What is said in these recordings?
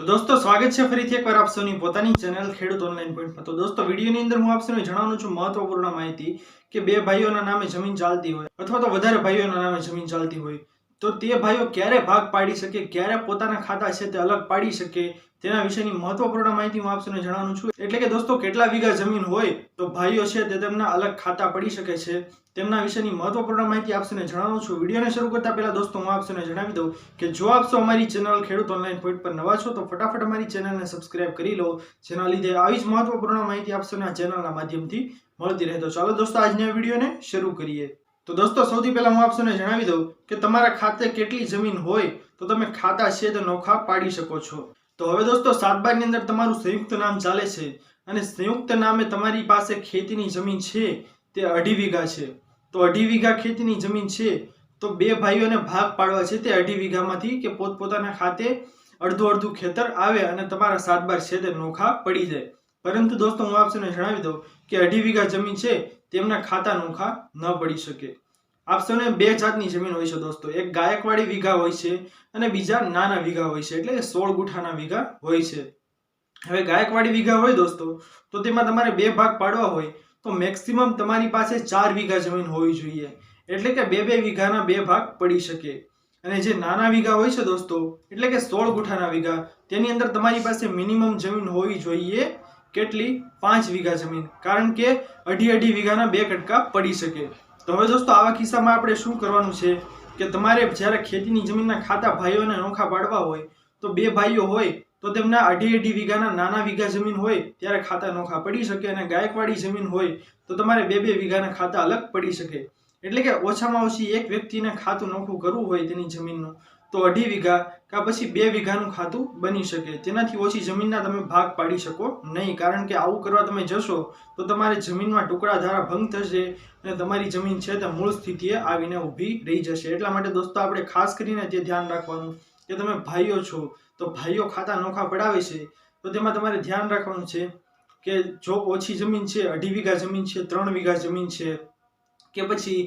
તો દોસ્તો સ્વાગત છે ફરીથી એકવાર આપ સૌની પોતાની ચેનલ ખેડૂત ઓનલાઈન પોઈન્ટમાં। તો દોસ્તો વિડીયોની અંદર હું આપ સૌને જણાવવાનું છું મહત્વપૂર્ણ માહિતી કે બે ભાઈઓના નામે જમીન ચાલતી હોય અથવા તો વધારે ભાઈઓના નામે જમીન ચાલતી હોય તો તે ભાઈઓ ક્યારે ભાગ પાડી શકે, ક્યારે પોતાના ખાતા છે તે અલગ પાડી શકે, તેના વિશેની મહત્વપૂર્ણ માહિતી હું આપ સૌને જણાવવાનું છું। એટલે કે દોસ્તો કેટલા વીઘા જમીન હોય તો ભાઈઓ છે તે તેમના અલગ ખાતા પડી શકે છે, તેમના વિશેની મહત્વપૂર્ણ માહિતી આપ સૌને જણાવવાનું છું। વિડીયોને શરૂ કરતા પહેલા દોસ્તો હું આપ સૌને જણાવી દઉં કે જો આપ સૌ અમારી ચેનલ ખેડૂત ઓનલાઈન પોઈન્ટ પર નવા છો તો ફટાફટ અમારી ચેનલને સબસ્ક્રાઇબ કરી લો, જેના લીધે આવી જ મહત્વપૂર્ણ માહિતી આપ સૌને આ ચેનલના માધ્યમથી મળતી રહે। તો ચાલો દોસ્તો આજના વિડીયોને શરૂ કરીએ। તો દોસ્તો સૌથી પહેલા હું આપ સૌને જણાવી દઉં કે તમારા ખાતે કેટલી જમીન હોય તો તમે ખાતા છે તે નોખા પાડી શકો છો। તો હવે દોસ્તો 7/12 ની અંદર તમારું સંયુક્ત નામ ચાલે છે અને સંયુક્ત નામે તમારી પાસે ખેતીની જમીન છે તે 2.5 વીઘા છે। તો 2.5 વીઘા ખેતીની જમીન છે તો બે ભાઈઓને ભાગ પાડવા છે તે 2.5 વીઘામાંથી કે પોતપોતાના ખાતે અડધું ખેતર આવે અને તમારા 7/12 છે તે નોખા પડી જાય। પરંતુ દોસ્તો હું આપ સૌને જણાવી દઉં કે 2.5 વીઘા જમીન છે તેમના ખાતા નોખા ન પડી શકે। આપ સૌને બે જાતની જમીન હોય છે દોસ્તો, એક ગાયકવાડી વીઘા હોય છે અને બીજા નાના વીઘા હોય છે, એટલે કે 16 ગુઠાના વીઘા હોય છે। હવે ગાયકવાડી વીઘા હોય દોસ્તો તો તેમાં તમારે બે ભાગ પાડવા હોય તો મેક્સિમમ તમારી પાસે 4 વીઘા જમીન હોવી જોઈએ, એટલે કે બે વીઘાના બે ભાગ પડી શકે। અને જે નાના વીઘા હોય છે દોસ્તો એટલે કે 16 ગુઠાના વીઘા, તેની અંદર તમારી પાસે મિનિમમ જમીન હોવી જોઈએ કેટલી? 5 વીઘા જમીન, કારણ કે 2.5 વીઘાના બે કટકા પડી શકે। તો હવે દોસ્તો આવા કિસ્સામાં આપણે શું કરવાનું છે કે તમારે જ્યારે ખેતીની જમીનના ખાતા ભાઈઓને નોખા પાડવા હોય તો બે ભાઈઓ હોય તો તેમના 2.5 વીઘાના નાના વીઘા જમીન હોય ત્યારે ખાતા નોખા પડી શકે, અને ગાયકવાડી જમીન હોય તો તમારે બે વીઘાના ખાતા અલગ પડી શકે। એટલે કે ઓછામાં ઓછી એક વ્યક્તિને ખાતું નોખું કરવું હોય તેની જમીનનું તો 2.5 વીઘા કે પછી 2 વીઘાનું ખાતું બની શકે, તેનાથી ઓછી જમીનના તમે ભાગ પાડી શકો નહીં, કારણ કે આવું કરવા તમે જશો તો તમારે જમીનમાં ટુકડા ધારા ભંગ થશે અને તમારી જમીન છે તે મૂળ સ્થિતિએ આવીને ઊભી રહી જશે। એટલા માટે દોસ્તો આપણે ખાસ કરીને તે ધ્યાન રાખવાનું કે તમે ભાઈઓ છો તો ભાઈઓ ખાતા નોખા પડાવે છે તો તેમાં તમારે ધ્યાન રાખવાનું છે કે જો ઓછી જમીન છે, 2.5 વીઘા જમીન છે, 3 વીઘા જમીન છે કે પછી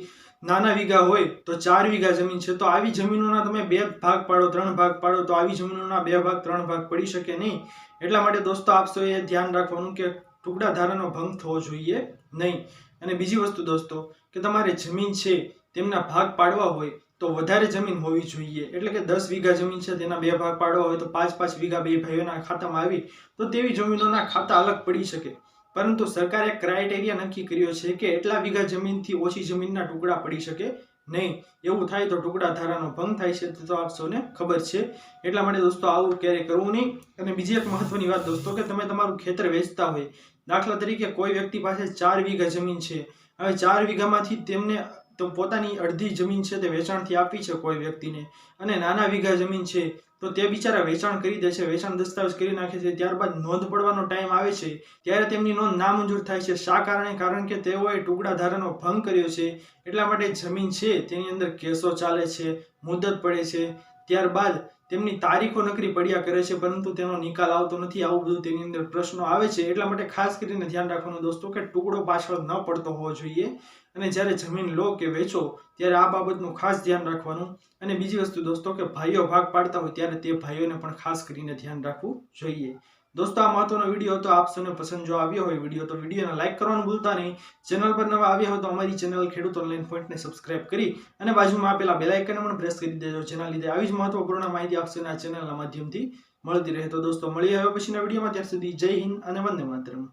નાના વીઘા હોય તો 4 વીઘા જમીન છે, તો આવી જમીનોના તમે 2 ભાગ પાડો, 3 ભાગ પાડો તો આવી જમીનોના 2 ભાગ 3 ભાગ પડી શકે નહીં। એટલા માટે દોસ્તો આપ સૌએ ધ્યાન રાખવાનું કે ટુકડા ધારાનો ભંગ થવો જોઈએ નહીં। અને બીજી વસ્તુ દોસ્તો કે તમારે જમીન છે તેમના ભાગ પાડવા હોય તો વધારે જમીન હોવી જોઈએ, એટલે કે 10 વીઘા જમીન છે તેના બે ભાગ પાડવા હોય તો 5-5 વીઘા બે ભાઈઓના ખાતામાં આવી તો તેવી જમીનોના ખાતા અલગ પડી શકે। પરંતુ સરકારે ક્રાઇટેરિયા નક્કી કર્યો છે કે એટલા વીઘા જમીનથી ઓછી જમીનના ટુકડા પડી શકે નહીં, એવું થાય તો ટુકડા ધારાનો ભંગ થાય છે તો આપ સૌને ખબર છે। એટલા માટે દોસ્તો આવું ક્યારેય કરવું નહીં। અને બીજી એક મહત્વની વાત દોસ્તો કે તમે તમારું ખેતર વેચતા હોય, દાખલા તરીકે કોઈ વ્યક્તિ પાસે 4 વીઘા જમીન છે, હવે 4 વીઘામાંથી તેમને તો પોતાની અડધી જમીન છે તે વેચાણથી આપી છે કોઈ વ્યક્તિને, અને નાના વીઘા જમીન છે તો તે બિચારા વેચાણ કરી દે છે, વેચાણ દસ્તાવેજ કરી નાખે છે, ત્યારબાદ નોંધ પડવાનો ટાઈમ આવે છે ત્યારે તેમની નોંધ નામંજૂર થાય છે। શા કારણે? કારણ કે તેઓએ ટુકડા ધારાનો ભંગ કર્યો છે। એટલા માટે જમીન છે તેની અંદર કેસો ચાલે છે, મુદત પડે છે, ત્યારબાદ તેમની તારીખો નકરી પડ્યા કરે છે પરંતુ તેનો નિકાલ આવતો નથી, આવું બધું તેની અંદર પ્રશ્નો આવે છે। એટલા માટે ખાસ કરીને ધ્યાન રાખવાનું દોસ્તો કે ટુકડો પાછળ ન પડતો હોવો જોઈએ, અને જ્યારે જમીન લો કે વેચો ત્યારે આ બાબતનું ખાસ ધ્યાન રાખવાનું। અને બીજી વસ્તુ દોસ્તો કે ભાઈઓ ભાગ પાડતા હોય ત્યારે તે ભાઈઓને પણ ખાસ કરીને ધ્યાન રાખવું જોઈએ। દોસ્તો આ મહત્વનો વિડીયો હતો, આપ સૌને પસંદ જો આવ્યો હોય વિડીયો તો વિડીયોને લાઈક કરવાનું ભૂલતા નહીં। ચેનલ પર નવા આવ્યા હોય તો અમારી ચેનલ ખેડૂત ઓનલાઈન પોઈન્ટને સબસ્ક્રાઇબ કરી અને બાજુમાં આપેલા બેલ આઇકનને પણ પ્રેસ કરી દેજો, જેના લીધે આવી જ મહત્વપૂર્ણ માહિતી આપ સૌને આ ચેનલના માધ્યમથી મળતી રહે। તો દોસ્તો મળીએ હવે પછીના વિડીયોમાં, ત્યાર સુધી જય હિન્દ અને વંદે માતરમ।